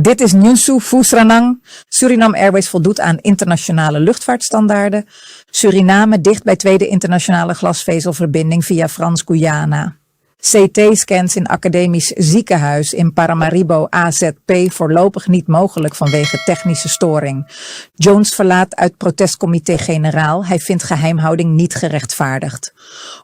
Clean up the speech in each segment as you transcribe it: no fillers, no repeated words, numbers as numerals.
Dit is Nyunsu Fusranang. Suriname Airways voldoet aan internationale luchtvaartstandaarden. Suriname dicht bij tweede internationale glasvezelverbinding via Frans-Guyana. CT-scans in academisch ziekenhuis in Paramaribo AZP voorlopig niet mogelijk vanwege technische storing. Jones verlaat uit protestcomité-generaal. Hij vindt geheimhouding niet gerechtvaardigd.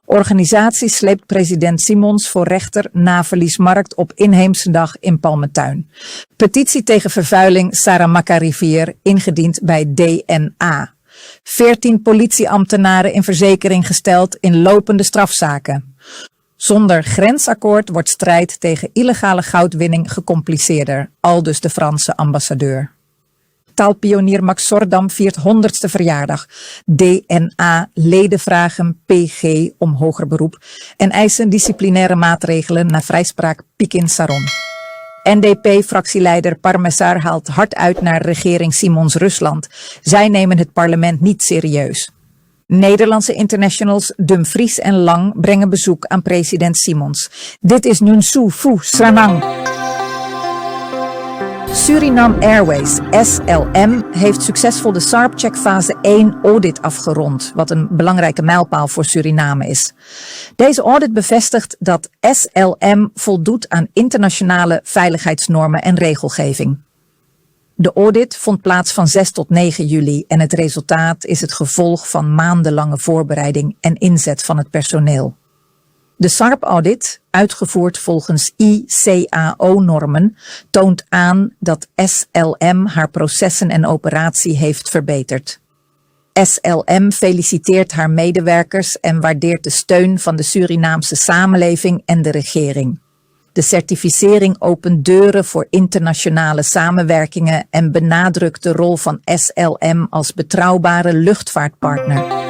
Organisatie sleept president Simons voor rechter na verliesmarkt op inheemse dag in Palmentuin. Petitie tegen vervuiling Saramacca-rivier ingediend bij DNA. 14 politieambtenaren in verzekering gesteld in lopende strafzaken. Zonder grensakkoord wordt strijd tegen illegale goudwinning gecompliceerder, aldus de Franse ambassadeur. Taalpionier Max Sordam viert 100ste verjaardag. DNA-leden vragen PG om hoger beroep en eisen disciplinaire maatregelen na vrijspraak Pikin Saron. NDP-fractieleider Parmesar haalt hard uit naar regering Simons Rusland. Zij nemen het parlement niet serieus. Nederlandse internationals Dumfries en Lang brengen bezoek aan president Simons. Dit is Nyunsu Fusranang. Suriname Airways, SLM, heeft succesvol de SARP-check fase 1 audit afgerond, wat een belangrijke mijlpaal voor Suriname is. Deze audit bevestigt dat SLM voldoet aan internationale veiligheidsnormen en regelgeving. De audit vond plaats van 6 tot 9 juli en het resultaat is het gevolg van maandenlange voorbereiding en inzet van het personeel. De SARP-audit, uitgevoerd volgens ICAO-normen, toont aan dat SLM haar processen en operatie heeft verbeterd. SLM feliciteert haar medewerkers en waardeert de steun van de Surinaamse samenleving en de regering. De certificering opent deuren voor internationale samenwerkingen en benadrukt de rol van SLM als betrouwbare luchtvaartpartner.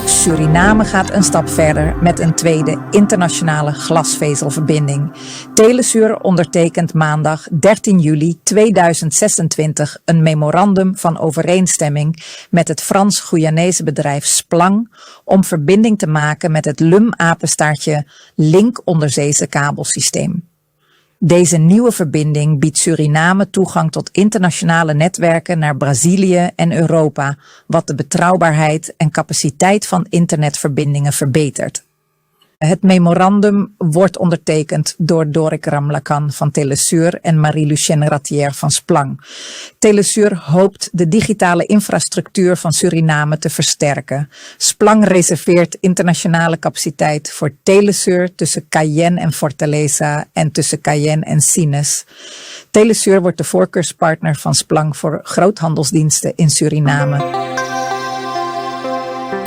Suriname gaat een stap verder met een tweede internationale glasvezelverbinding. Telesur ondertekent maandag 13 juli 2026 een memorandum van overeenstemming met het Frans-Guyanese bedrijf Splang om verbinding te maken met het LUM-apenstaartje Link onderzeese kabelsysteem. Deze nieuwe verbinding biedt Suriname toegang tot internationale netwerken naar Brazilië en Europa, wat de betrouwbaarheid en capaciteit van internetverbindingen verbetert. Het memorandum wordt ondertekend door Dorik Ramlakan van Telesur en Marie-Lucienne Ratière van Splang. Telesur hoopt de digitale infrastructuur van Suriname te versterken. Splang reserveert internationale capaciteit voor Telesur tussen Cayenne en Fortaleza en tussen Cayenne en Sines. Telesur wordt de voorkeurspartner van Splang voor groothandelsdiensten in Suriname.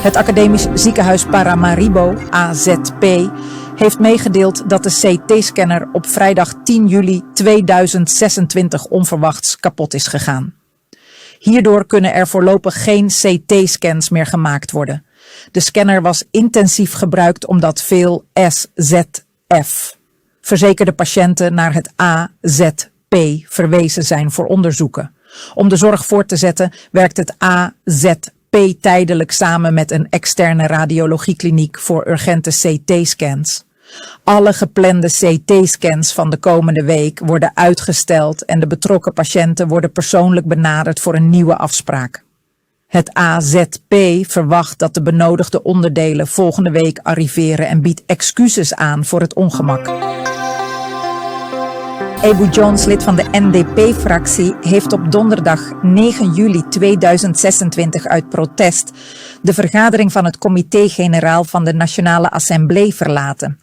Het academisch ziekenhuis Paramaribo, AZP, heeft meegedeeld dat de CT-scanner op vrijdag 10 juli 2026 onverwachts kapot is gegaan. Hierdoor kunnen er voorlopig geen CT-scans meer gemaakt worden. De scanner was intensief gebruikt omdat veel SZF, verzekerde patiënten, naar het AZP verwezen zijn voor onderzoeken. Om de zorg voort te zetten werkt het AZP tijdelijk samen met een externe radiologiekliniek voor urgente CT-scans. Alle geplande CT-scans van de komende week worden uitgesteld en de betrokken patiënten worden persoonlijk benaderd voor een nieuwe afspraak. Het AZP verwacht dat de benodigde onderdelen volgende week arriveren en biedt excuses aan voor het ongemak. Ebu Jones, lid van de NDP-fractie, heeft op donderdag 9 juli 2026 uit protest de vergadering van het comité-generaal van de Nationale Assemblée verlaten.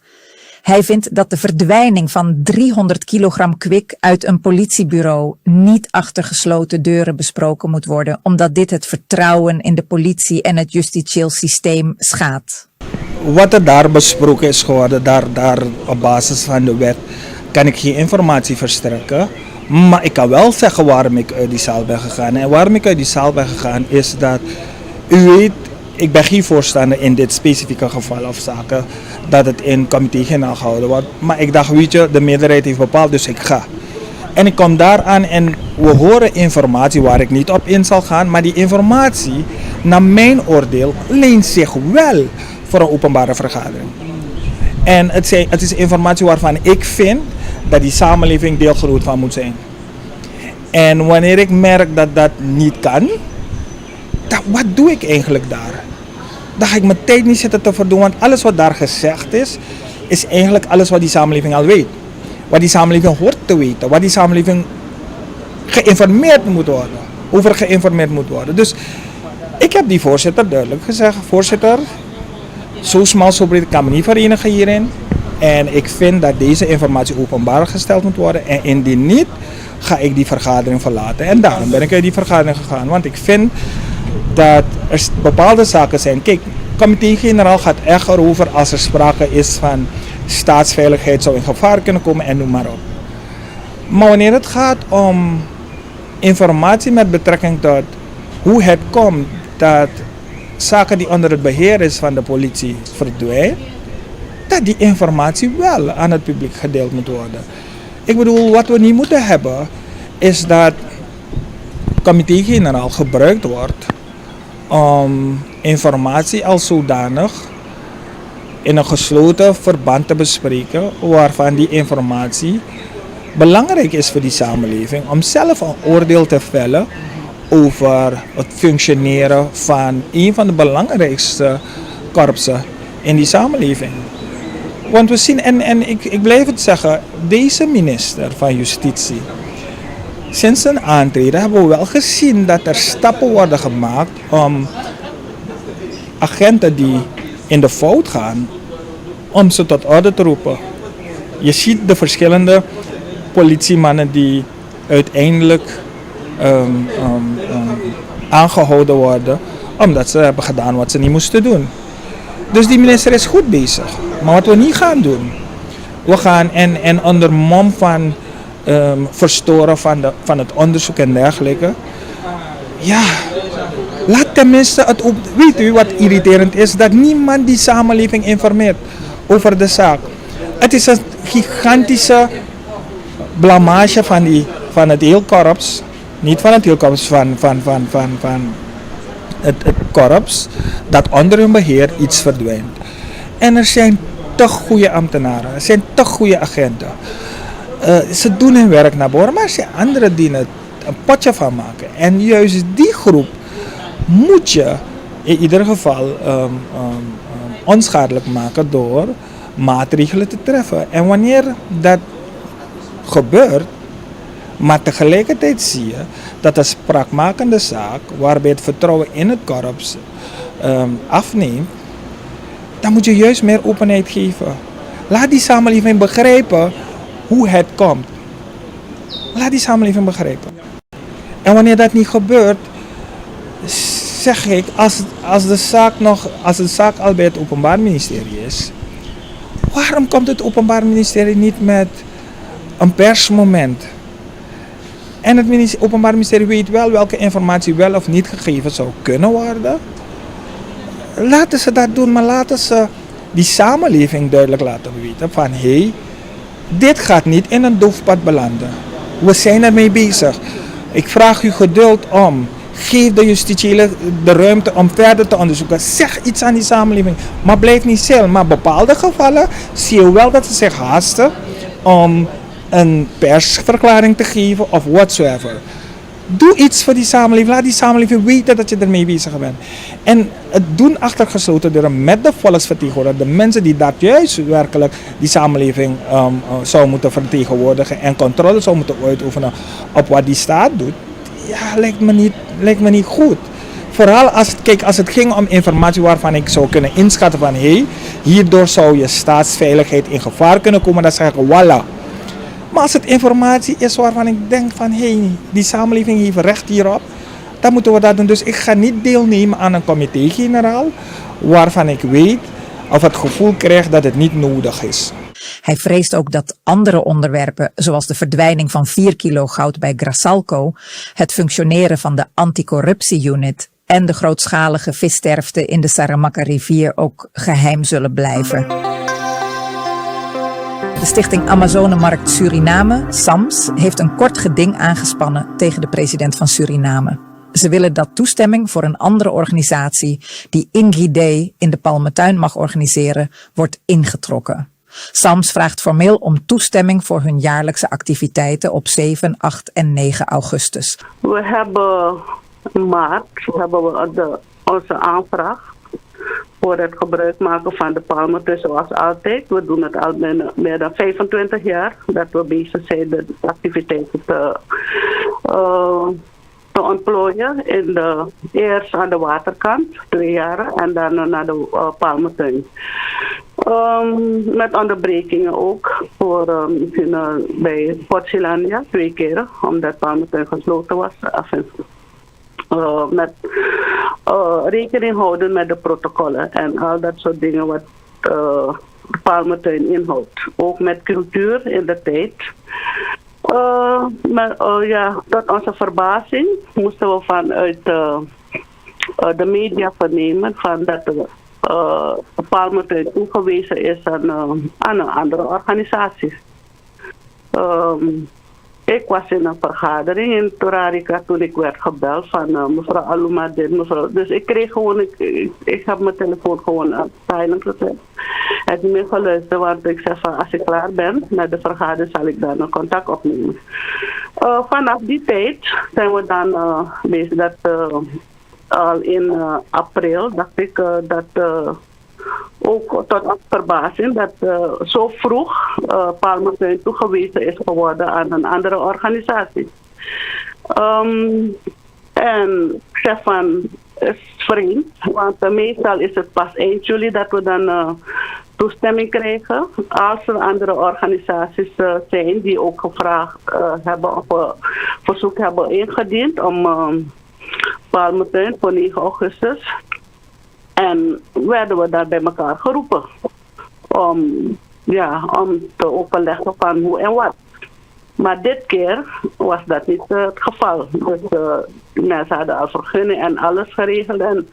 Hij vindt dat de verdwijning van 300 kilogram kwik uit een politiebureau niet achter gesloten deuren besproken moet worden, omdat dit het vertrouwen in de politie en het justitieel systeem schaadt. Wat er daar besproken is geworden, daar op basis van de wet, kan ik geen informatie verstrekken. Maar ik kan wel zeggen waarom ik uit die zaal ben gegaan. En waarom ik uit die zaal ben gegaan is dat, u weet, ik ben geen voorstander in dit specifieke geval of zaken dat het in comité-generaal gehouden wordt. Maar ik dacht, weet je, de meerderheid heeft bepaald, dus ik ga. En ik kom daar aan en we horen informatie waar ik niet op in zal gaan. Maar die informatie, naar mijn oordeel, leent zich wel voor een openbare vergadering. En het is informatie waarvan ik vind dat die samenleving deelgenoot van moet zijn. En wanneer ik merk dat dat niet kan, dan wat doe ik eigenlijk daar? Dan ga ik mijn tijd niet zitten te verdoen, want alles wat daar gezegd is eigenlijk alles wat die samenleving al weet. Wat die samenleving hoort te weten, wat die samenleving geïnformeerd moet worden, over geïnformeerd moet worden. Dus ik heb die voorzitter duidelijk gezegd, voorzitter, zo smal zo breed, ik kan me niet verenigen hierin. En ik vind dat deze informatie openbaar gesteld moet worden. En indien niet, ga ik die vergadering verlaten. En daarom ben ik uit die vergadering gegaan. Want ik vind dat er bepaalde zaken zijn. Kijk, comité-generaal gaat echt erover als er sprake is van staatsveiligheid zou in gevaar kunnen komen en noem maar op. Maar wanneer het gaat om informatie met betrekking tot hoe het komt dat zaken die onder het beheer is van de politie verdwijnen, dat die informatie wel aan het publiek gedeeld moet worden. Ik bedoel, wat we niet moeten hebben, is dat comité-generaal gebruikt wordt om informatie als zodanig in een gesloten verband te bespreken, waarvan die informatie belangrijk is voor die samenleving, om zelf een oordeel te vellen over het functioneren van een van de belangrijkste korpsen in die samenleving. Want we zien, en ik blijf het zeggen, deze minister van Justitie, sinds zijn aantreden hebben we wel gezien dat er stappen worden gemaakt om agenten die in de fout gaan, om ze tot orde te roepen. Je ziet de verschillende politiemannen die uiteindelijk aangehouden worden omdat ze hebben gedaan wat ze niet moesten doen. Dus die minister is goed bezig. Maar wat we niet gaan doen, we gaan en onder mom van verstoren van het onderzoek en dergelijke. Ja, laat tenminste het op. Weet u wat irriterend is? Dat niemand die samenleving informeert over de zaak. Het is een gigantische blamage van het heel korps. Niet van het heel korps, van het korps dat onder hun beheer iets verdwijnt. En er zijn te goede ambtenaren, er zijn te goede agenten. Ze doen hun werk naar behoren, maar er zijn anderen die het een potje van maken. En juist die groep moet je in ieder geval onschadelijk maken door maatregelen te treffen. En wanneer dat gebeurt, maar tegelijkertijd zie je dat een spraakmakende zaak waarbij het vertrouwen in het korps afneemt, dan moet je juist meer openheid geven. Laat die samenleving begrijpen hoe het komt. Laat die samenleving begrijpen. En wanneer dat niet gebeurt, zeg ik, als de zaak al bij het Openbaar Ministerie is, waarom komt het Openbaar Ministerie niet met een persmoment? En het Openbaar Ministerie weet wel welke informatie wel of niet gegeven zou kunnen worden. Laten ze dat doen, maar laten ze die samenleving duidelijk laten weten van dit gaat niet in een doofpad belanden. We zijn ermee bezig. Ik vraag u geduld om. Geef de justitiële de ruimte om verder te onderzoeken. Zeg iets aan die samenleving, maar blijf niet stil. Maar in bepaalde gevallen zie je wel dat ze zich haasten om een persverklaring te geven of whatsoever. Doe iets voor die samenleving. Laat die samenleving weten dat je ermee bezig bent. En het doen achter gesloten deuren met de volksvertegenwoordiger, de mensen die dat juist werkelijk die samenleving zou moeten vertegenwoordigen en controle zou moeten uitoefenen op wat die staat doet. Ja, lijkt me niet goed. Vooral als het ging om informatie waarvan ik zou kunnen inschatten van hierdoor zou je staatsveiligheid in gevaar kunnen komen, dan zeg ik voilà. Maar als het informatie is waarvan ik denk van die samenleving heeft recht hierop, dan moeten we dat doen. Dus ik ga niet deelnemen aan een comité-generaal waarvan ik weet of het gevoel krijg dat het niet nodig is. Hij vreest ook dat andere onderwerpen, zoals de verdwijning van 4 kilo goud bij Grassalco, het functioneren van de anticorruptie-unit en de grootschalige vissterfte in de Saramacca-rivier ook geheim zullen blijven. De stichting Amazonemarkt Suriname, SAMS, heeft een kort geding aangespannen tegen de president van Suriname. Ze willen dat toestemming voor een andere organisatie die Ingri Day in de Palmentuin mag organiseren, wordt ingetrokken. SAMS vraagt formeel om toestemming voor hun jaarlijkse activiteiten op 7, 8 en 9 augustus. We hebben in maart onze aanvraag voor het gebruik maken van de palmentuin zoals altijd. We doen het al meer dan 25 jaar dat we bezig zijn de activiteiten te ontplooien. Eerst aan de waterkant, 2 jaar, en dan naar de palmentuin. Met onderbrekingen ook voor bij Portsilania 2 keer, omdat palmentuin gesloten was. Met rekening houden met de protocollen en al dat soort dingen wat de palmentuin inhoudt. Ook met cultuur in de tijd. Maar tot onze verbazing moesten we vanuit de media vernemen van dat de palmentuin toegewezen is aan andere organisaties. Ik was in een vergadering in Torarica toen ik werd gebeld van mevrouw Aluma dit, mevrouw. Dus ik kreeg gewoon, ik heb mijn telefoon gewoon aan silent gezet. Ik heb niet meer geluisterd, want ik zei van als ik klaar ben met de vergadering zal ik dan een contact opnemen. Vanaf die tijd zijn we dan bezig dat al in april dacht ik dat ook tot onze verbazing dat zo vroeg palmentuin toegewezen is geworden aan een andere organisatie. En ik zeg van, het is vreemd, want meestal is het pas 1 juli dat we dan toestemming krijgen. Als er andere organisaties zijn die ook gevraagd hebben of verzoek hebben ingediend om palmentuin voor 9 augustus. En werden we daar bij elkaar geroepen om te overleggen van hoe en wat. Maar dit keer was dat niet het geval. Dus mensen hadden al vergunning en alles geregeld. En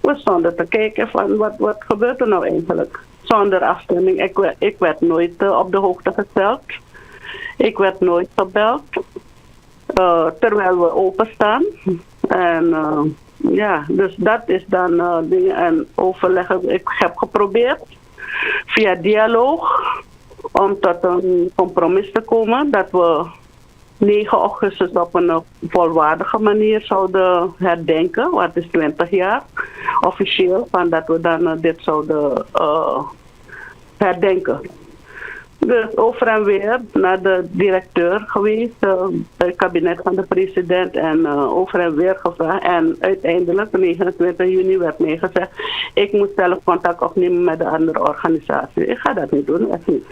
we stonden te kijken van wat gebeurt er nou eigenlijk. Zonder afstemming. Ik werd nooit op de hoogte gesteld. Ik werd nooit gebeld. Terwijl we openstaan. En dus dat is dan dingen en overleggen. Ik heb geprobeerd via dialoog om tot een compromis te komen dat we 9 augustus op een volwaardige manier zouden herdenken. Wat is 20 jaar officieel van dat we dan dit zouden herdenken. Dus over en weer naar de directeur geweest, het kabinet van de president en over en weer gevraagd. En uiteindelijk, 29 juni, werd mij gezegd, ik moet zelf contact opnemen met de andere organisatie. Ik ga dat niet doen, echt niet.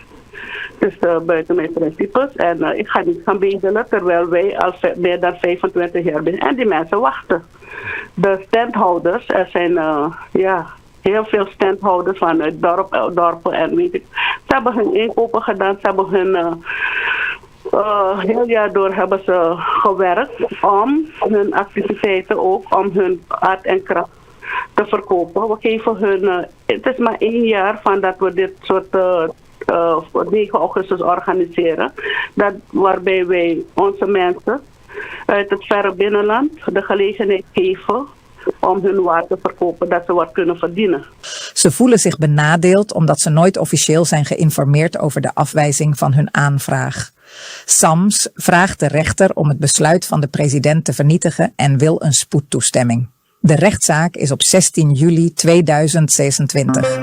Dus buiten mijn principes. En ik ga niet gaan bedelen, terwijl wij al meer dan 25 jaar zijn. En die mensen wachten. De standhouders, er zijn heel veel standhouders vanuit dorpen en weet ik. Ze hebben hun inkopen gedaan, ze hebben hun heel jaar door hebben ze gewerkt om hun activiteiten ook, om hun aard en kracht te verkopen. We geven hun, het is maar 1 jaar van dat we dit soort 9 augustus organiseren. Waarbij wij onze mensen uit het verre binnenland de gelegenheid geven om hun waar te verkopen, dat ze wat kunnen verdienen. Ze voelen zich benadeeld omdat ze nooit officieel zijn geïnformeerd over de afwijzing van hun aanvraag. SAMS vraagt de rechter om het besluit van de president te vernietigen en wil een spoedtoestemming. De rechtszaak is op 16 juli 2026.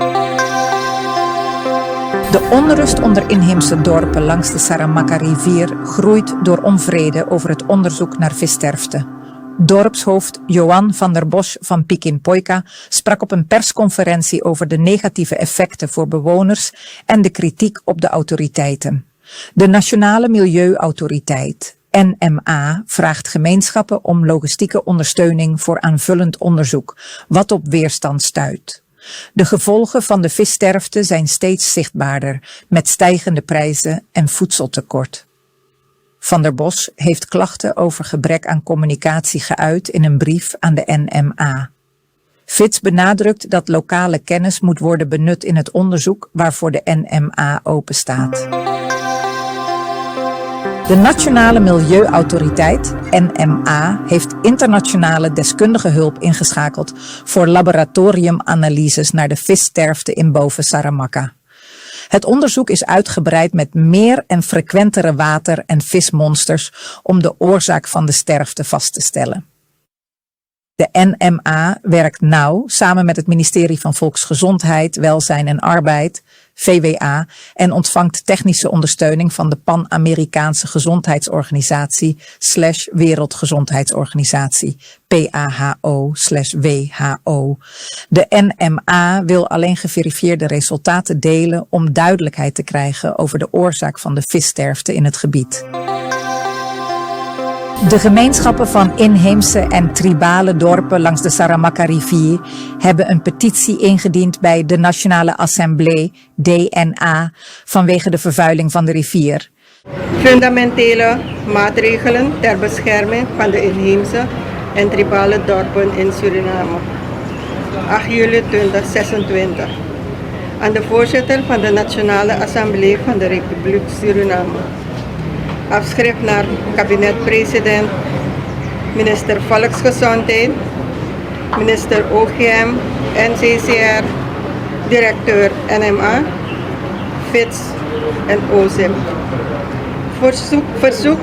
De onrust onder inheemse dorpen langs de Saramacca-rivier groeit door onvrede over het onderzoek naar vissterfte. Dorpshoofd Johan van der Bosch van Pikinpoika sprak op een persconferentie over de negatieve effecten voor bewoners en de kritiek op de autoriteiten. De Nationale Milieuautoriteit, NMA, vraagt gemeenschappen om logistieke ondersteuning voor aanvullend onderzoek, wat op weerstand stuit. De gevolgen van de vissterfte zijn steeds zichtbaarder, met stijgende prijzen en voedseltekort. Van der Bosch heeft klachten over gebrek aan communicatie geuit in een brief aan de NMA. Fitz benadrukt dat lokale kennis moet worden benut in het onderzoek waarvoor de NMA openstaat. De Nationale Milieuautoriteit, NMA, heeft internationale deskundige hulp ingeschakeld voor laboratoriumanalyses naar de vissterfte in Boven Saramacca. Het onderzoek is uitgebreid met meer en frequentere water- en vismonsters om de oorzaak van de sterfte vast te stellen. De NMA werkt nauw samen met het ministerie van Volksgezondheid, Welzijn en Arbeid, VWA, en ontvangt technische ondersteuning van de Pan-Amerikaanse Gezondheidsorganisatie / Wereldgezondheidsorganisatie, PAHO / WHO. De NMA wil alleen geverifieerde resultaten delen om duidelijkheid te krijgen over de oorzaak van de vissterfte in het gebied. De gemeenschappen van inheemse en tribale dorpen langs de Saramacca-rivier hebben een petitie ingediend bij de Nationale Assemblée, DNA, vanwege de vervuiling van de rivier. Fundamentele maatregelen ter bescherming van de inheemse en tribale dorpen in Suriname. 8 juli 2026. Aan de voorzitter van de Nationale Assemblée van de Republiek Suriname. Afschrift naar kabinet-president, minister Volksgezondheid, minister OGM, NCCR, directeur NMA, FITS en OZIM. Verzoek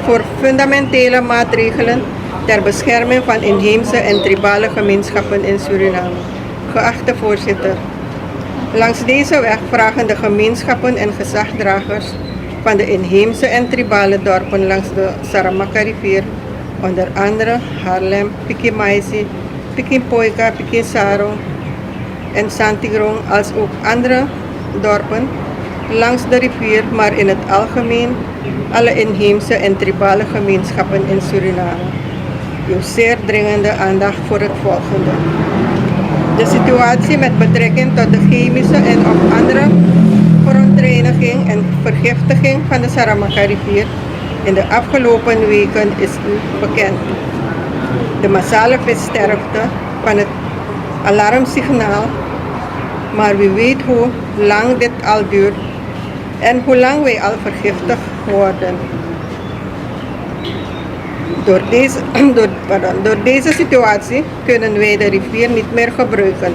voor fundamentele maatregelen ter bescherming van inheemse en tribale gemeenschappen in Suriname. Geachte voorzitter, langs deze weg vragen de gemeenschappen en gezagdragers van de inheemse en tribale dorpen langs de Saramacca-rivier, onder andere Haarlem, Pikimaisi, Pikimpoika, Pikinsaro en Santigrong, als ook andere dorpen langs de rivier, maar in het algemeen alle inheemse en tribale gemeenschappen in Suriname. Uw zeer dringende aandacht voor het volgende. De situatie met betrekking tot de chemische en of andere verontreiniging en vergiftiging van de Saramacca-rivier in de afgelopen weken is u bekend. De massale vissterfte van het alarmsignaal, maar wie weet hoe lang dit al duurt en hoe lang wij al vergiftigd worden. Door deze situatie kunnen wij de rivier niet meer gebruiken,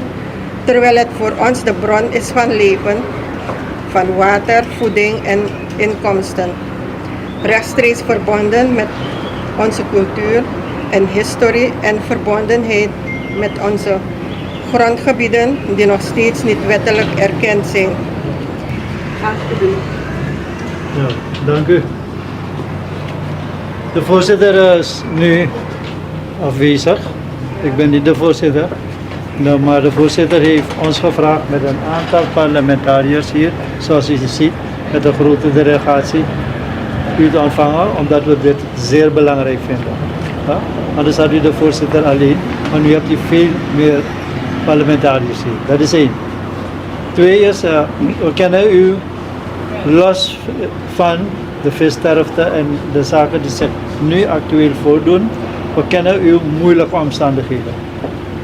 terwijl het voor ons de bron is van leven, van water, voeding en inkomsten. Rechtstreeks verbonden met onze cultuur en historie en verbondenheid met onze grondgebieden die nog steeds niet wettelijk erkend zijn. Alsjeblieft. Ja, dank u. De voorzitter is nu afwezig. Ik ben niet de voorzitter. Nou, maar de voorzitter heeft ons gevraagd met een aantal parlementariërs hier, zoals u ziet, met een grote delegatie, u te ontvangen, omdat we dit zeer belangrijk vinden. Ja? Anders had u de voorzitter alleen, maar nu hebt u veel meer parlementariërs hier. Dat is 1. 2 is, we kennen u los van de vissterfte en de zaken die zich nu actueel voordoen. We kennen uw moeilijke omstandigheden.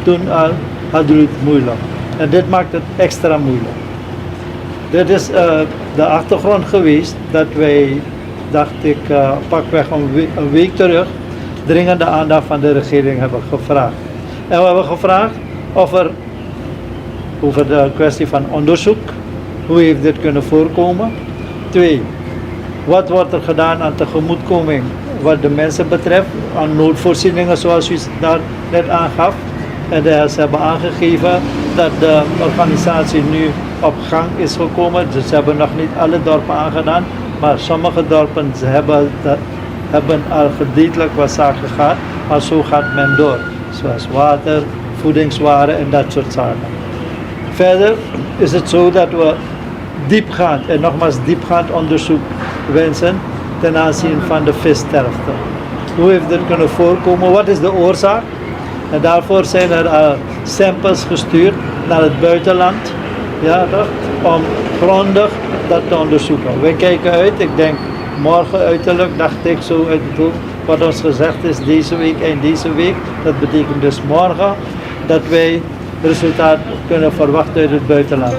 Toen al hadden we het moeilijk. En dit maakt het extra moeilijk. Dit is de achtergrond geweest dat wij, dacht ik, pakweg een week terug dringende aandacht van de regering hebben gevraagd. En we hebben gevraagd over de kwestie van onderzoek. Hoe heeft dit kunnen voorkomen? 2. Wat wordt er gedaan aan tegemoetkoming wat de mensen betreft, aan noodvoorzieningen zoals u daar net aangaf. En ze hebben aangegeven dat de organisatie nu op gang is gekomen. Dus ze hebben nog niet alle dorpen aangedaan, maar sommige dorpen hebben al gedeeltelijk wat zaken gehad, maar zo gaat men door. Zoals water, voedingswaren en dat soort zaken. Verder is het zo dat we diepgaand en nogmaals diepgaand onderzoek wensen ten aanzien van de vissterfte. Hoe heeft dit kunnen voorkomen? Wat is de oorzaak? En daarvoor zijn er samples gestuurd naar het buitenland, ja, om grondig dat te onderzoeken. Wij kijken uit, ik denk morgen uiterlijk, dacht ik zo uit het hoofd, wat ons gezegd is deze week en deze week. Dat betekent dus morgen dat wij resultaat kunnen verwachten uit het buitenland.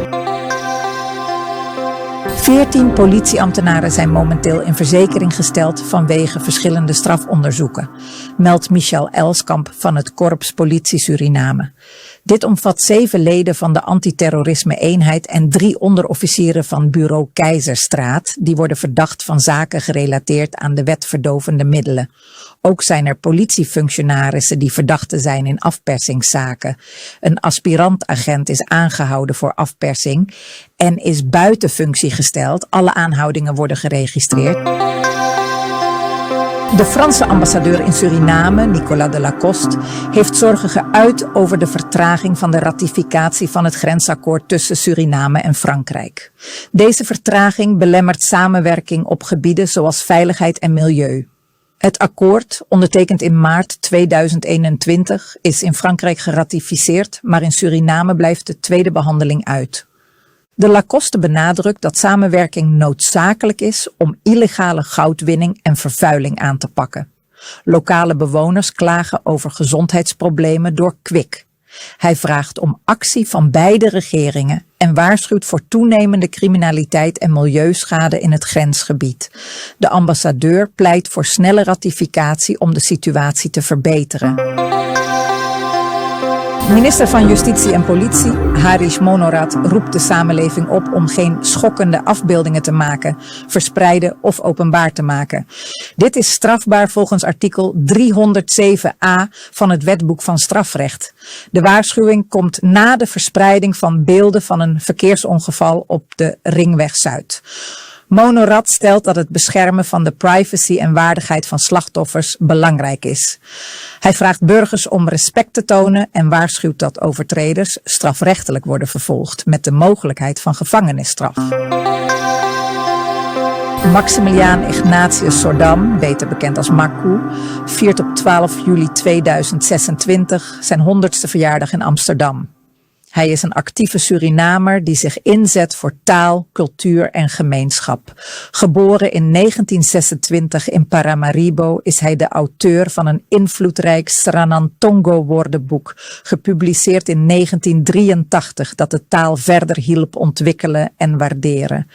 14 politieambtenaren zijn momenteel in verzekering gesteld vanwege verschillende strafonderzoeken, meldt Michel Elskamp van het Korps Politie Suriname. Dit omvat 7 leden van de antiterrorisme-eenheid en 3 onderofficieren van bureau Keizerstraat, die worden verdacht van zaken gerelateerd aan de wet verdovende middelen. Ook zijn er politiefunctionarissen die verdachten zijn in afpersingszaken. Een aspirant-agent is aangehouden voor afpersing en is buiten functie gesteld. Alle aanhoudingen worden geregistreerd. De Franse ambassadeur in Suriname, Nicolas de Lacoste, heeft zorgen geuit over de vertraging van de ratificatie van het grensakkoord tussen Suriname en Frankrijk. Deze vertraging belemmert samenwerking op gebieden zoals veiligheid en milieu. Het akkoord, ondertekend in maart 2021, is in Frankrijk geratificeerd, maar in Suriname blijft de tweede behandeling uit. De Lacoste benadrukt dat samenwerking noodzakelijk is om illegale goudwinning en vervuiling aan te pakken. Lokale bewoners klagen over gezondheidsproblemen door kwik. Hij vraagt om actie van beide regeringen en waarschuwt voor toenemende criminaliteit en milieuschade in het grensgebied. De ambassadeur pleit voor snelle ratificatie om de situatie te verbeteren. Minister van Justitie en Politie, Harish Monorat, roept de samenleving op om geen schokkende afbeeldingen te maken, verspreiden of openbaar te maken. Dit is strafbaar volgens artikel 307a van het Wetboek van Strafrecht. De waarschuwing komt na de verspreiding van beelden van een verkeersongeval op de Ringweg Zuid. Monorat stelt dat het beschermen van de privacy en waardigheid van slachtoffers belangrijk is. Hij vraagt burgers om respect te tonen en waarschuwt dat overtreders strafrechtelijk worden vervolgd met de mogelijkheid van gevangenisstraf. Maximiliaan Ignatius Sordam, beter bekend als Maku, viert op 12 juli 2026 zijn 100ste verjaardag in Amsterdam. Hij is een actieve Surinamer die zich inzet voor taal, cultuur en gemeenschap. Geboren in 1926 in Paramaribo is hij de auteur van een invloedrijk Sranantongo-woordenboek, gepubliceerd in 1983, dat de taal verder hielp ontwikkelen en waarderen.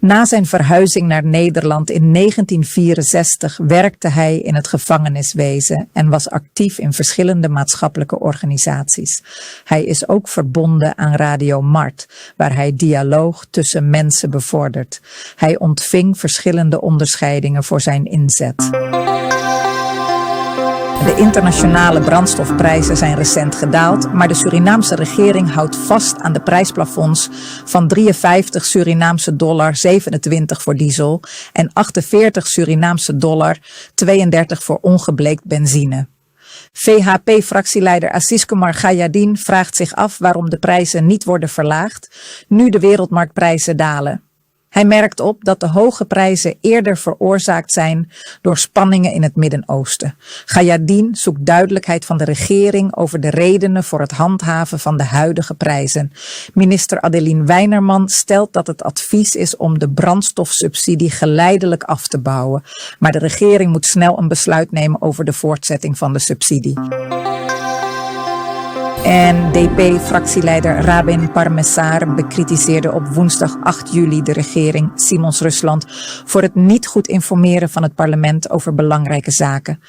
Na zijn verhuizing naar Nederland in 1964 werkte hij in het gevangeniswezen en was actief in verschillende maatschappelijke organisaties. Hij is ook verbonden aan Radio Mart, waar hij dialoog tussen mensen bevordert. Hij ontving verschillende onderscheidingen voor zijn inzet. De internationale brandstofprijzen zijn recent gedaald, maar de Surinaamse regering houdt vast aan de prijsplafonds van 53 Surinaamse dollar 27 voor diesel en 48 Surinaamse dollar 32 voor ongebleekt benzine. VHP-fractieleider Aziz Kumar Gayadin vraagt zich af waarom de prijzen niet worden verlaagd, nu de wereldmarktprijzen dalen. Hij merkt op dat de hoge prijzen eerder veroorzaakt zijn door spanningen in het Midden-Oosten. Gayadin zoekt duidelijkheid van de regering over de redenen voor het handhaven van de huidige prijzen. Minister Adeline Weinerman stelt dat het advies is om de brandstofsubsidie geleidelijk af te bouwen. Maar de regering moet snel een besluit nemen over de voortzetting van de subsidie. En DP-fractieleider Rabin Parmesar bekritiseerde op woensdag 8 juli de regering Simons-Rusland voor het niet goed informeren van het parlement over belangrijke zaken.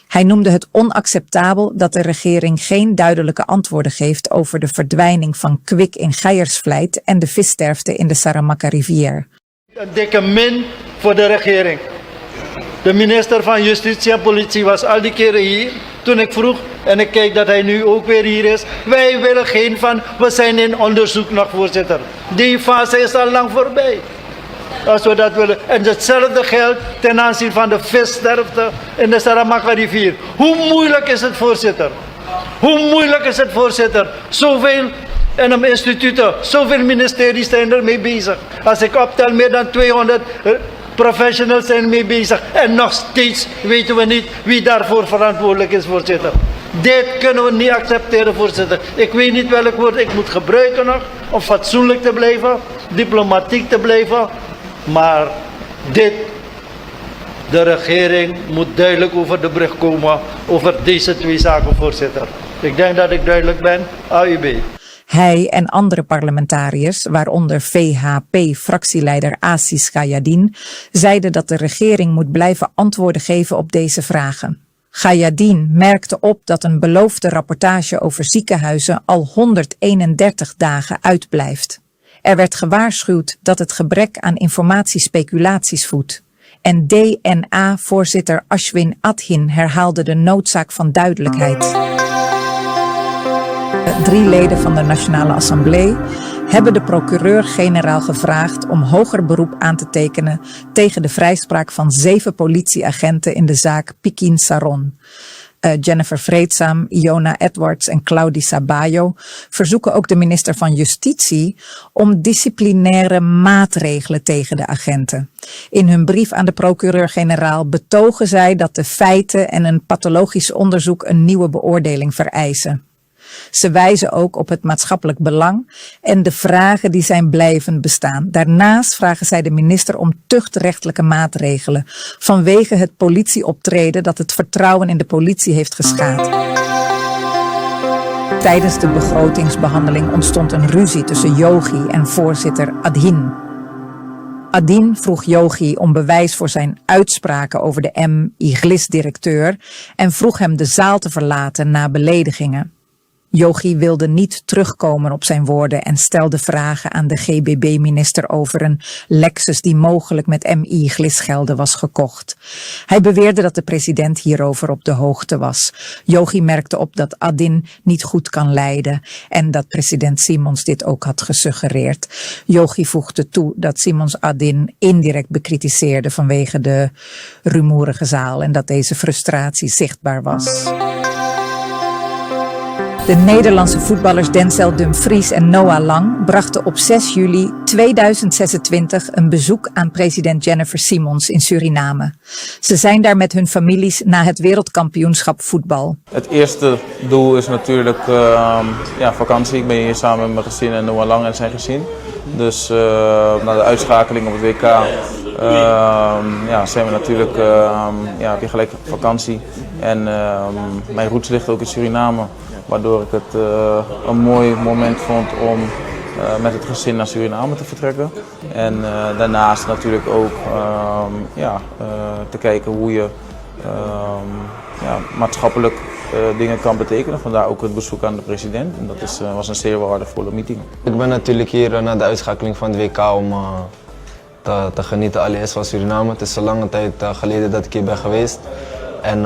Hij noemde het onacceptabel dat de regering geen duidelijke antwoorden geeft over de verdwijning van kwik in Geiersvlijt en de vissterfte in de Saramacca-rivier. Een dikke min voor de regering. De minister van Justitie en Politie was al die keren hier toen ik vroeg en ik kijk dat hij nu ook weer hier is. Wij willen geen van, we zijn in onderzoek nog, voorzitter. Die fase is al lang voorbij. Als we dat willen. En hetzelfde geldt ten aanzien van de vissterfte in de Saramacca-rivier. Hoe moeilijk is het, voorzitter? Hoe moeilijk is het, voorzitter? Zoveel instituten, zoveel ministeries zijn ermee bezig. Als ik optel, meer dan 200 professionals zijn mee bezig. En nog steeds weten we niet wie daarvoor verantwoordelijk is, voorzitter. Dit kunnen we niet accepteren, voorzitter. Ik weet niet welk woord ik moet gebruiken nog, om fatsoenlijk te blijven, diplomatiek te blijven. Maar de regering moet duidelijk over de brug komen over deze 2 zaken, voorzitter. Ik denk dat ik duidelijk ben. AUB. Hij en andere parlementariërs, waaronder VHP-fractieleider Aziz Gayadin, zeiden dat de regering moet blijven antwoorden geven op deze vragen. Gayadin merkte op dat een beloofde rapportage over ziekenhuizen al 131 dagen uitblijft. Er werd gewaarschuwd dat het gebrek aan informatie speculaties voedt. En DNA-voorzitter Ashwin Adhin herhaalde de noodzaak van duidelijkheid. 3 leden van de Nationale Assemblée hebben de procureur-generaal gevraagd om hoger beroep aan te tekenen tegen de vrijspraak van 7 politieagenten in de zaak Pikin Saron. Jennifer Vreedzaam, Iona Edwards en Claudie Sabayo verzoeken ook de minister van Justitie om disciplinaire maatregelen tegen de agenten. In hun brief aan de procureur-generaal betogen zij dat de feiten en een pathologisch onderzoek een nieuwe beoordeling vereisen. Ze wijzen ook op het maatschappelijk belang en de vragen die zijn blijven bestaan. Daarnaast vragen zij de minister om tuchtrechtelijke maatregelen vanwege het politieoptreden dat het vertrouwen in de politie heeft geschaad. Tijdens de begrotingsbehandeling ontstond een ruzie tussen Yogi en voorzitter Adhin. Adhin vroeg Yogi om bewijs voor zijn uitspraken over de M-Iglis-directeur en vroeg hem de zaal te verlaten na beledigingen. Yogi wilde niet terugkomen op zijn woorden en stelde vragen aan de GBB-minister over een Lexus die mogelijk met MI-glisgelden was gekocht. Hij beweerde dat de president hierover op de hoogte was. Yogi merkte op dat Adhin niet goed kan leiden en dat president Simons dit ook had gesuggereerd. Yogi voegde toe dat Simons Adhin indirect bekritiseerde vanwege de rumoerige zaal en dat deze frustratie zichtbaar was. De Nederlandse voetballers Denzel Dumfries en Noah Lang brachten op 6 juli 2026 een bezoek aan president Jennifer Simons in Suriname. Ze zijn daar met hun families na het wereldkampioenschap voetbal. Het eerste doel is natuurlijk vakantie. Ik ben hier samen met mijn gezin en Noah Lang en zijn gezin. Dus na de uitschakeling op het WK zijn we natuurlijk weer gelijk vakantie. En mijn roots ligt ook in Suriname. Waardoor ik het een mooi moment vond om met het gezin naar Suriname te vertrekken. En daarnaast natuurlijk ook te kijken hoe je maatschappelijk dingen kan betekenen. Vandaar ook het bezoek aan de president. En dat was een zeer waardevolle meeting. Ik ben natuurlijk hier na de uitschakeling van het WK om te genieten allereerst van Suriname. Het is zo lange tijd geleden dat ik hier ben geweest. En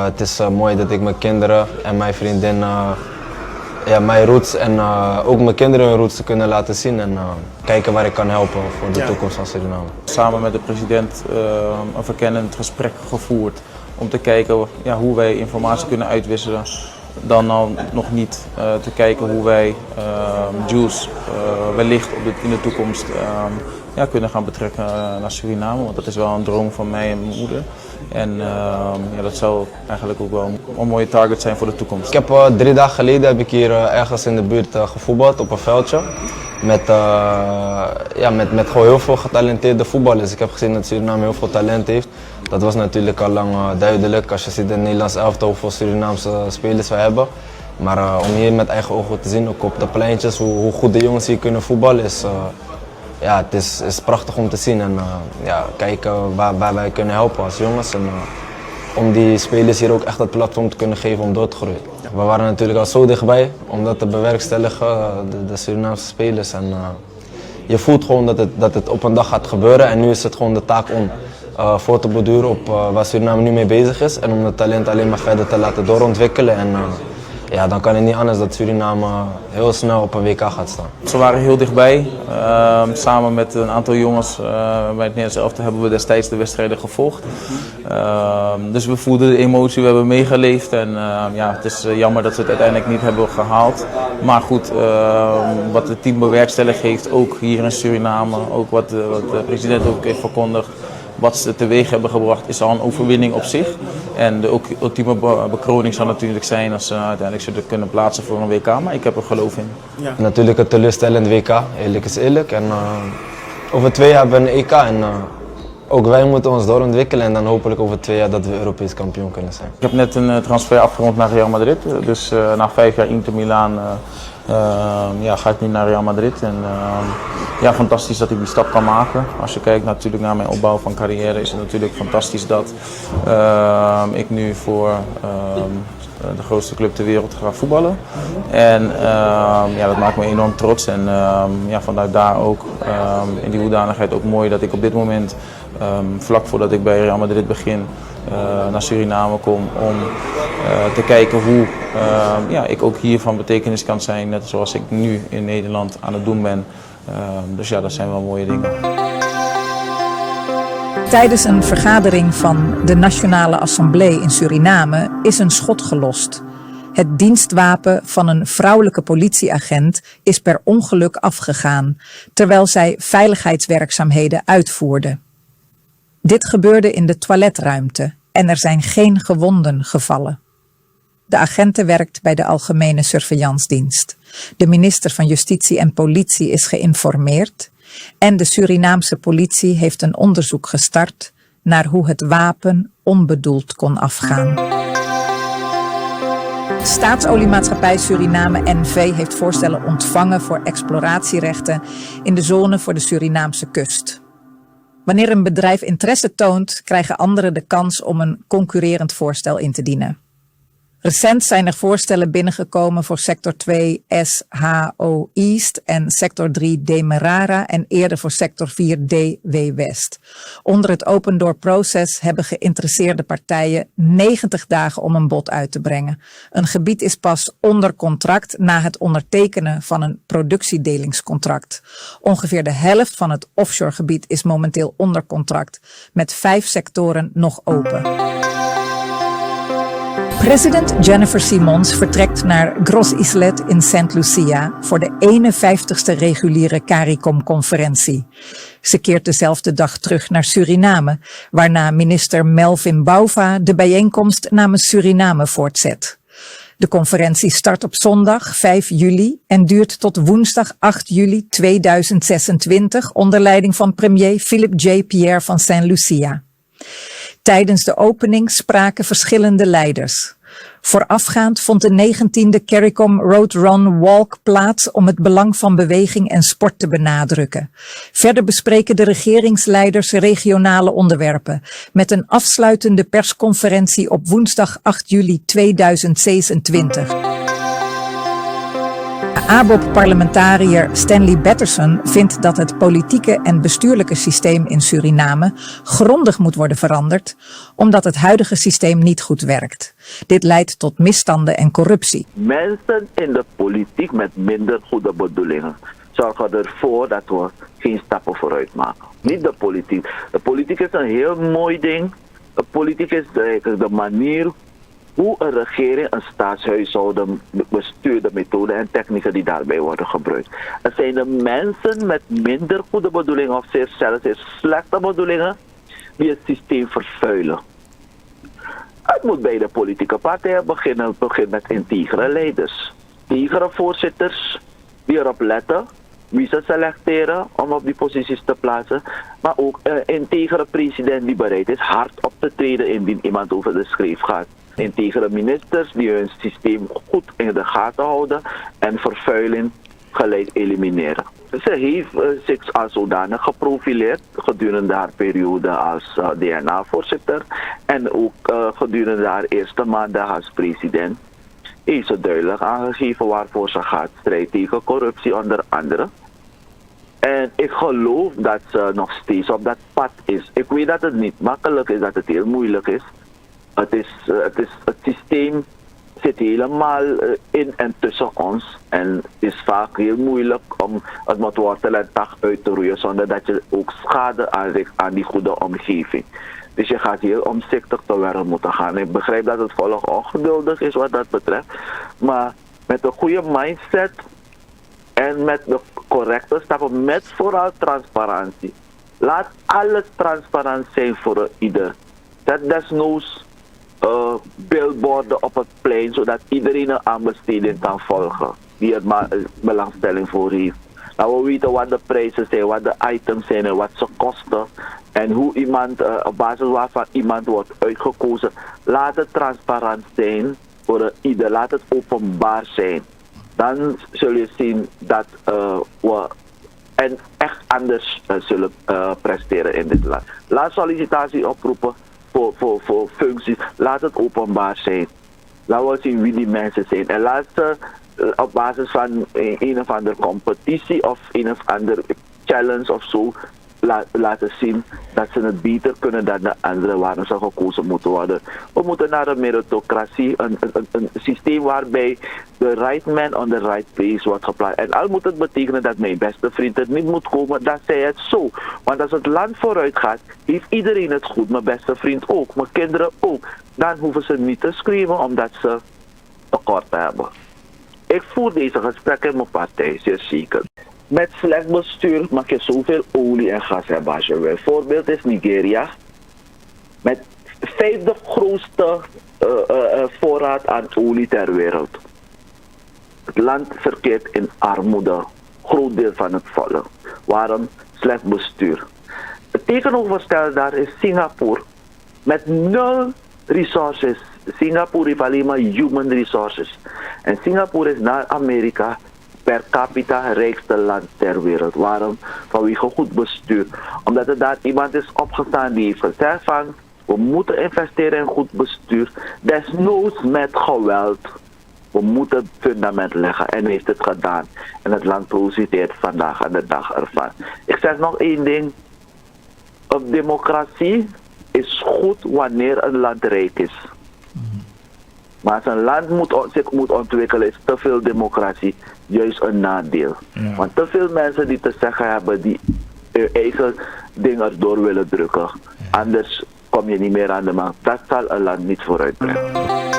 het is mooi dat ik mijn kinderen en mijn vriendin mijn roots en ook mijn kinderen hun roots te kunnen laten zien en kijken waar ik kan helpen voor de toekomst van Suriname. Samen met de president een verkennend gesprek gevoerd om te kijken hoe wij informatie kunnen uitwisselen. Dan al nog niet te kijken hoe wij Jules wellicht in de toekomst kunnen gaan betrekken naar Suriname. Want dat is wel een droom van mij en mijn moeder. En dat zou eigenlijk ook wel een mooie target zijn voor de toekomst. Ik heb 3 dagen geleden heb ik hier ergens in de buurt gevoetbald op een veldje. Met gewoon heel veel getalenteerde voetballers. Ik heb gezien dat Suriname heel veel talent heeft. Dat was natuurlijk al lang duidelijk als je ziet in het Nederlands elftal hoeveel Surinaamse spelers we hebben. Maar om hier met eigen ogen te zien, ook op de pleintjes, hoe goed de jongens hier kunnen voetballen het is prachtig om te zien en kijken waar wij kunnen helpen als jongens. En, om die spelers hier ook echt het platform te kunnen geven om door te groeien. We waren natuurlijk al zo dichtbij om dat te bewerkstelligen, de Surinaamse spelers. En, je voelt gewoon dat het op een dag gaat gebeuren en nu is het gewoon de taak om voor te borduren op waar Suriname nu mee bezig is. En om het talent alleen maar verder te laten doorontwikkelen. En, dan kan het niet anders dat Suriname heel snel op een WK gaat staan. Ze waren heel dichtbij. Samen met een aantal jongens bij het Nederlands elftal hebben we destijds de wedstrijden gevolgd. Dus we voelden de emotie, we hebben meegeleefd. En het is jammer dat ze het uiteindelijk niet hebben gehaald. Maar goed, wat het team bewerkstelligd heeft, ook hier in Suriname, ook wat de president ook heeft verkondigd. Wat ze teweeg hebben gebracht is al een overwinning op zich. En de ultieme bekroning zal natuurlijk zijn als ze uiteindelijk zullen kunnen plaatsen voor een WK. Maar ik heb er geloof in. Ja. Natuurlijk een teleurstellend WK, eerlijk is eerlijk. En over 2 jaar hebben we een EK en ook wij moeten ons doorontwikkelen. En dan hopelijk over 2 jaar dat we Europees kampioen kunnen zijn. Ik heb net een transfer afgerond naar Real Madrid. Dus na 5 jaar Inter Milaan ga ik nu naar Real Madrid. En fantastisch dat ik die stap kan maken. Als je kijkt natuurlijk naar mijn opbouw van carrière, is het natuurlijk fantastisch dat ik nu voor de grootste club ter wereld ga voetballen. En dat maakt me enorm trots. En vanuit daar ook in die hoedanigheid ook mooi dat ik op dit moment, vlak voordat ik bij Real Madrid begin, naar Suriname kom om te kijken hoe ik ook hier van betekenis kan zijn, net zoals ik nu in Nederland aan het doen ben. Dus ja, dat zijn wel mooie dingen. Tijdens een vergadering van de Nationale Assemblée in Suriname is een schot gelost. Het dienstwapen van een vrouwelijke politieagent is per ongeluk afgegaan, terwijl zij veiligheidswerkzaamheden uitvoerde. Dit gebeurde in de toiletruimte en er zijn geen gewonden gevallen. De agente werkt bij de Algemene Surveillantsdienst. De minister van Justitie en Politie is geïnformeerd en de Surinaamse politie heeft een onderzoek gestart naar hoe het wapen onbedoeld kon afgaan. Staatsoliemaatschappij Suriname NV heeft voorstellen ontvangen voor exploratierechten in de zone voor de Surinaamse kust. Wanneer een bedrijf interesse toont, krijgen anderen de kans om een concurrerend voorstel in te dienen. Recent zijn er voorstellen binnengekomen voor sector 2 SHO East en sector 3 Demerara en eerder voor sector 4 DW West. Onder het open door proces hebben geïnteresseerde partijen 90 dagen om een bod uit te brengen. Een gebied is pas onder contract na het ondertekenen van een productiedelingscontract. Ongeveer de helft van het offshoregebied is momenteel onder contract, met 5 sectoren nog open. President Jennifer Simons vertrekt naar Gros Islet in St. Lucia voor de 51ste reguliere CARICOM-conferentie. Ze keert dezelfde dag terug naar Suriname, waarna minister Melvin Bouva de bijeenkomst namens Suriname voortzet. De conferentie start op zondag 5 juli en duurt tot woensdag 8 juli 2026 onder leiding van premier Philip J. Pierre van St. Lucia. Tijdens de opening spraken verschillende leiders. Voorafgaand vond de 19e CARICOM Road Run Walk plaats om het belang van beweging en sport te benadrukken. Verder bespreken de regeringsleiders regionale onderwerpen, met een afsluitende persconferentie op woensdag 8 juli 2026. ABOP-parlementariër Stanley Batterson vindt dat het politieke en bestuurlijke systeem in Suriname grondig moet worden veranderd, omdat het huidige systeem niet goed werkt. Dit leidt tot misstanden en corruptie. Mensen in de politiek met minder goede bedoelingen zorgen ervoor dat we geen stappen vooruit maken. Niet de politiek. De politiek is een heel mooi ding. De politiek is de manier hoe een regering een staatshuishouden bestuurt, de methoden en technieken die daarbij worden gebruikt. Het zijn de mensen met minder goede bedoelingen of zelfs slechte bedoelingen die het systeem vervuilen. Het moet bij de politieke partijen beginnen met integere leiders. Integere voorzitters die erop letten wie ze selecteren om op die posities te plaatsen. Maar ook een integere president die bereid is hard op te treden indien iemand over de schreef gaat. Integere ministers die hun systeem goed in de gaten houden en vervuiling gelijk elimineren. Ze heeft zich als zodanig geprofileerd gedurende haar periode als DNA-voorzitter en ook gedurende haar eerste maanden als president. Heeft ze duidelijk aangegeven waarvoor ze gaat, strijd tegen corruptie onder andere. En ik geloof dat ze nog steeds op dat pad is. Ik weet dat het niet makkelijk is, dat het heel moeilijk is. Het systeem zit helemaal in en tussen ons. En het is vaak heel moeilijk om het met wortel en tak uit te roeien zonder dat je ook schade aanricht aan die goede omgeving. Dus je gaat heel omzichtig te werk moeten gaan. Ik begrijp dat het volk ongeduldig is wat dat betreft. Maar met een goede mindset en met de correcte stappen, met vooral transparantie. Laat alles transparant zijn voor ieder. Zet desnoods billboarden op het plein, zodat iedereen een aanbesteding kan volgen die er maar belangstelling voor heeft. Nou, we weten wat de prijzen zijn, wat de items zijn en wat ze kosten. En hoe iemand, op basis waarvan iemand wordt uitgekozen. Laat het transparant zijn voor ieder, laat het openbaar zijn. dan zul je zien dat we echt anders zullen presteren in dit land. Laat sollicitatie oproepen voor functies. Laat het openbaar zijn. Laten we zien wie die mensen zijn. En laat ze op basis van een of andere competitie of een of andere challenge of zo laten zien dat ze het beter kunnen dan de anderen waarom ze gekozen moeten worden. We moeten naar een meritocratie, een systeem waarbij de right man on the right place wordt geplaatst. En al moet het betekenen dat mijn beste vriend er niet moet komen, dan zij het zo. Want als het land vooruit gaat, heeft iedereen het goed. Mijn beste vriend ook, mijn kinderen ook. Dan hoeven ze niet te schreeuwen omdat ze tekorten hebben. Ik voer deze gesprekken in mijn partij, zeer zeker. Met slecht bestuur mag je zoveel olie en gas hebben als je wil. Voorbeeld is Nigeria. Met 5e grootste voorraad aan olie ter wereld. Het land verkeert in armoede. Groot deel van het volk. Waarom? Slecht bestuur. Het tegenovergestelde daar is Singapore. Met 0 resources. Singapore heeft alleen maar human resources. En Singapore is na Amerika per capita rijkste land ter wereld. Waarom? Vanwege goed bestuur. Omdat er daar iemand is opgestaan die heeft gezegd van we moeten investeren in goed bestuur. Desnoods met geweld. We moeten het fundament leggen en heeft het gedaan. En het land profiteert vandaag aan de dag ervan. Ik zeg nog één ding. Een democratie is goed wanneer een land rijk is. Maar als een land zich moet ontwikkelen, is te veel democratie juist een nadeel. Ja. Want te veel mensen die te zeggen hebben, die hun eigen dingen door willen drukken. Ja. Anders kom je niet meer aan de macht. Dat zal een land niet vooruit brengen.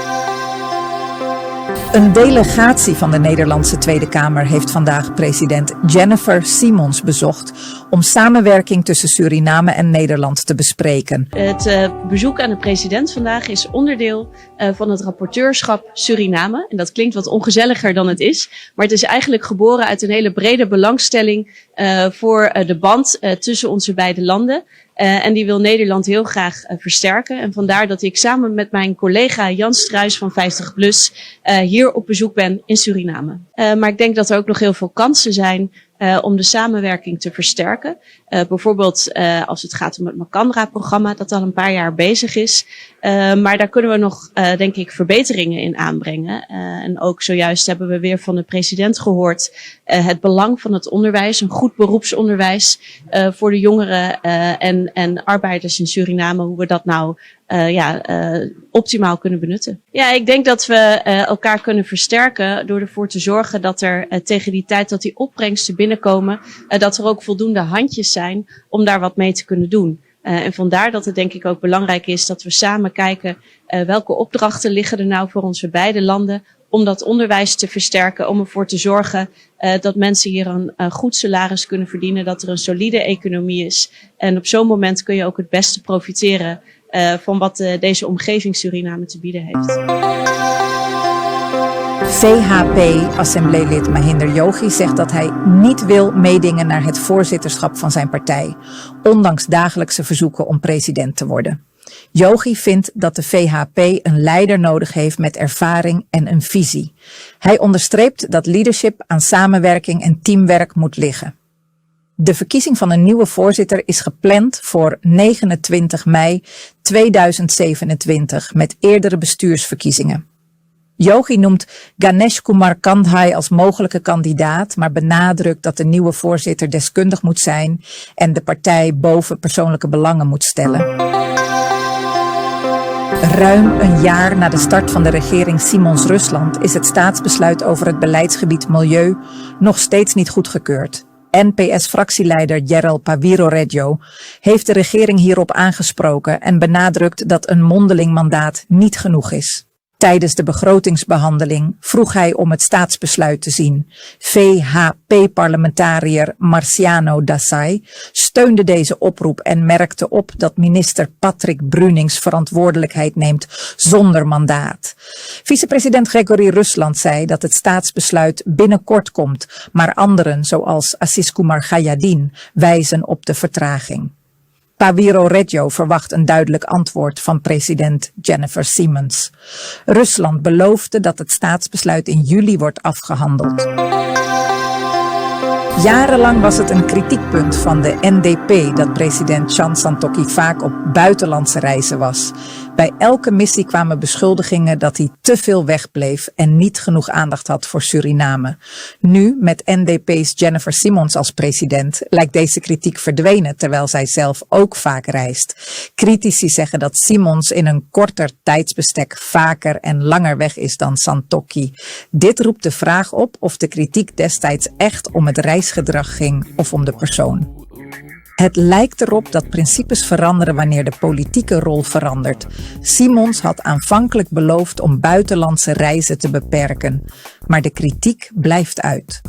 Een delegatie van de Nederlandse Tweede Kamer heeft vandaag president Jennifer Simons bezocht om samenwerking tussen Suriname en Nederland te bespreken. Het bezoek aan de president vandaag is onderdeel van het rapporteurschap Suriname. En dat klinkt wat ongezelliger dan het is, maar het is eigenlijk geboren uit een hele brede belangstelling voor de band tussen onze beide landen. En die wil Nederland heel graag versterken. En vandaar dat ik samen met mijn collega Jan Struijs van 50PLUS hier op bezoek ben in Suriname. Maar ik denk dat er ook nog heel veel kansen zijn om de samenwerking te versterken. Bijvoorbeeld als het gaat om het Makandra-programma dat al een paar jaar bezig is. Maar daar kunnen we nog, denk ik, verbeteringen in aanbrengen. En ook zojuist hebben we weer van de president gehoord het belang van het onderwijs, een goed beroepsonderwijs voor de jongeren en arbeiders in Suriname, hoe we dat nou optimaal kunnen benutten. Ja, ik denk dat we elkaar kunnen versterken door ervoor te zorgen dat er tegen die tijd dat die opbrengsten binnenkomen, dat er ook voldoende handjes zijn om daar wat mee te kunnen doen. En vandaar dat het denk ik ook belangrijk is dat we samen kijken welke opdrachten liggen er nou voor onze beide landen om dat onderwijs te versterken, om ervoor te zorgen dat mensen hier een goed salaris kunnen verdienen, dat er een solide economie is. En op zo'n moment kun je ook het beste profiteren van wat deze omgeving Suriname te bieden heeft. VHP-assembleelid Mahinder Yogi zegt dat hij niet wil meedingen naar het voorzitterschap van zijn partij, ondanks dagelijkse verzoeken om president te worden. Yogi vindt dat de VHP een leider nodig heeft met ervaring en een visie. Hij onderstreept dat leadership aan samenwerking en teamwerk moet liggen. De verkiezing van een nieuwe voorzitter is gepland voor 29 mei 2027 met eerdere bestuursverkiezingen. Yogi noemt Ganesh Kumar Kandhai als mogelijke kandidaat, maar benadrukt dat de nieuwe voorzitter deskundig moet zijn en de partij boven persoonlijke belangen moet stellen. Ruim een jaar na de start van de regering Simons-Rusland is het staatsbesluit over het beleidsgebied milieu nog steeds niet goedgekeurd. NPS-fractieleider Jerel Pawiro-Redjo heeft de regering hierop aangesproken en benadrukt dat een mondeling mandaat niet genoeg is. Tijdens de begrotingsbehandeling vroeg hij om het staatsbesluit te zien. VHP-parlementariër Marciano Dassai steunde deze oproep en merkte op dat minister Patrick Brunings verantwoordelijkheid neemt zonder mandaat. Vicepresident Gregory Rusland zei dat het staatsbesluit binnenkort komt, maar anderen zoals Assis Kumar Gayadin wijzen op de vertraging. Pawiro Reggio verwacht een duidelijk antwoord van president Jennifer Simons. Rusland beloofde dat het staatsbesluit in juli wordt afgehandeld. Jarenlang was het een kritiekpunt van de NDP dat president Chan Santokhi vaak op buitenlandse reizen was. Bij elke missie kwamen beschuldigingen dat hij te veel wegbleef en niet genoeg aandacht had voor Suriname. Nu, met NDP's Jennifer Simons als president, lijkt deze kritiek verdwenen, terwijl zij zelf ook vaak reist. Critici zeggen dat Simons in een korter tijdsbestek vaker en langer weg is dan Santokhi. Dit roept de vraag op of de kritiek destijds echt om het reisgedrag ging of om de persoon. Het lijkt erop dat principes veranderen wanneer de politieke rol verandert. Simons had aanvankelijk beloofd om buitenlandse reizen te beperken, maar de kritiek blijft uit.